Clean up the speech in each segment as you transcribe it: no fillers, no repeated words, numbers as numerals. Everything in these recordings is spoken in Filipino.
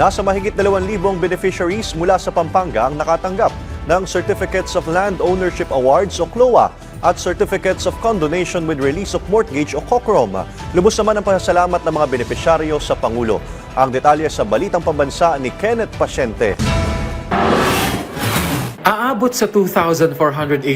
Nasa mahigit 2,000 beneficiaries mula sa Pampanga ang nakatanggap ng Certificates of Land Ownership Awards o CLOA at Certificates of Condonation with Release of Mortgage o COCROM. Lubos naman ang pasasalamat ng mga benepisyaryo sa Pangulo. Ang detalye sa Balitang Pambansa ni Kenneth Pasyente. Aabot sa 2,487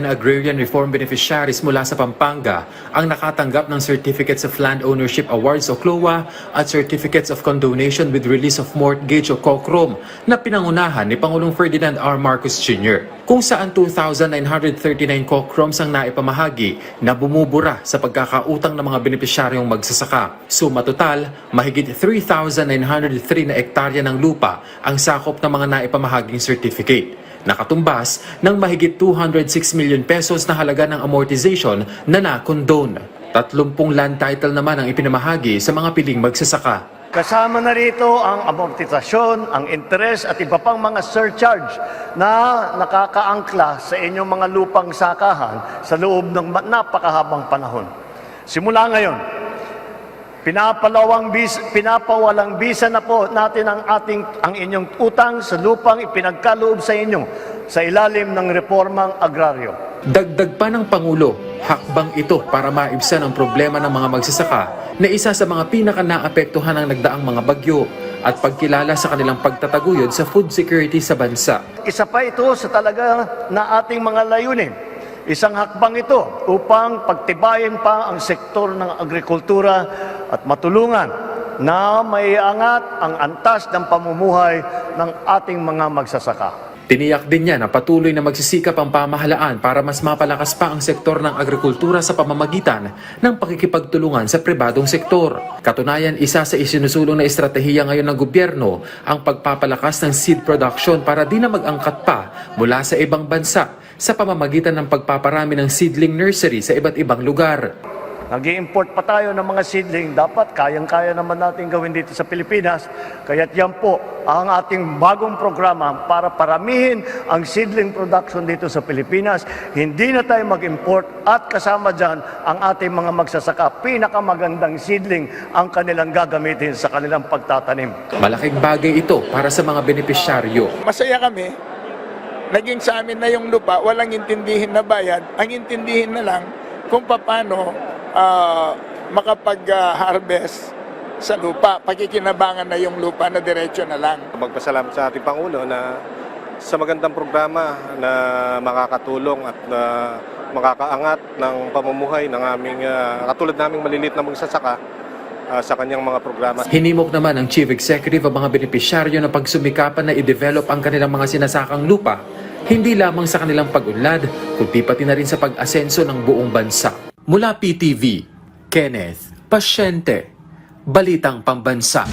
agrarian reform beneficiaries mula sa Pampanga ang nakatanggap ng Certificates of Land Ownership Awards o CLOA at Certificates of Condonation with Release of Mortgage o COCROM na pinangunahan ni Pangulong Ferdinand R. Marcos Jr. Kung saan 2,939 COCROMs ang naipamahagi na bumubura sa pagkakautang ng mga benepisyaryong magsasaka. Suma total, mahigit 3,903 na ektarya ng lupa ang sakop ng mga naipamahaging certificate. Nakatumbas ng mahigit 206 million pesos na halaga ng amortization na na-condone. 30 land title naman ang ipinamahagi sa mga piling magsasaka. Kasama na rito ang amortisasyon, ang interest at iba pang mga surcharge na nakakaangkla sa inyong mga lupang sakahan sa loob ng napakahabang panahon. Simula ngayon, pinapawalang bisa na po natin ang inyong utang sa lupang ipinagkaloob sa inyo sa ilalim ng reformang agraryo. Dagdag pa ng Pangulo, hakbang ito para maibsan ang problema ng mga magsasaka na isa sa mga pinaka-naapektuhan ng nagdaang mga bagyo at pagkilala sa kanilang pagtataguyod sa food security sa bansa. Isa pa ito sa talaga na ating mga layunin. Isang hakbang ito upang pagtibayin pa ang sektor ng agrikultura at matulungan na maiangat ang antas ng pamumuhay ng ating mga magsasaka. Tiniyak din niya na patuloy na magsisikap ang pamahalaan para mas mapalakas pa ang sektor ng agrikultura sa pamamagitan ng pakikipagtulungan sa pribadong sektor. Katunayan, isa sa isinusulong na estratehiya ngayon ng gobyerno ang pagpapalakas ng seed production para di na mag-angkat pa mula sa ibang bansa sa pamamagitan ng pagpaparami ng seedling nursery sa iba't ibang lugar. Nag-i-import pa tayo ng mga seedling, dapat kayang-kaya naman natin gawin dito sa Pilipinas. Kaya't yan po ang ating bagong programa para paramihin ang seedling production dito sa Pilipinas. Hindi na tayo mag-import at kasama dyan ang ating mga magsasaka. Pinakamagandang seedling ang kanilang gagamitin sa kanilang pagtatanim. Malaking bagay ito para sa mga benepisyaryo. Masaya kami. Naging sa amin na yung lupa, walang intindihin na bayad. Ang intindihin na lang kung paano makapag-harvest sa lupa. Pakikinabangan na yung lupa na diretso na lang. Magpasalamat sa ating Pangulo na sa magandang programa na makakatulong at makakaangat ng pamumuhay ng aming katulad naming maliliit na magsasaka sa kanyang mga programa. Hinimok naman ng Chief Executive ang mga benepisyaryo na pagsumikapan na i-develop ang kanilang mga sinasakang lupa, hindi lamang sa kanilang pag-unlad, kundi pati na rin sa pag-asenso ng buong bansa. Mula PTV, Kenneth Pasyente, Balitang Pambansa.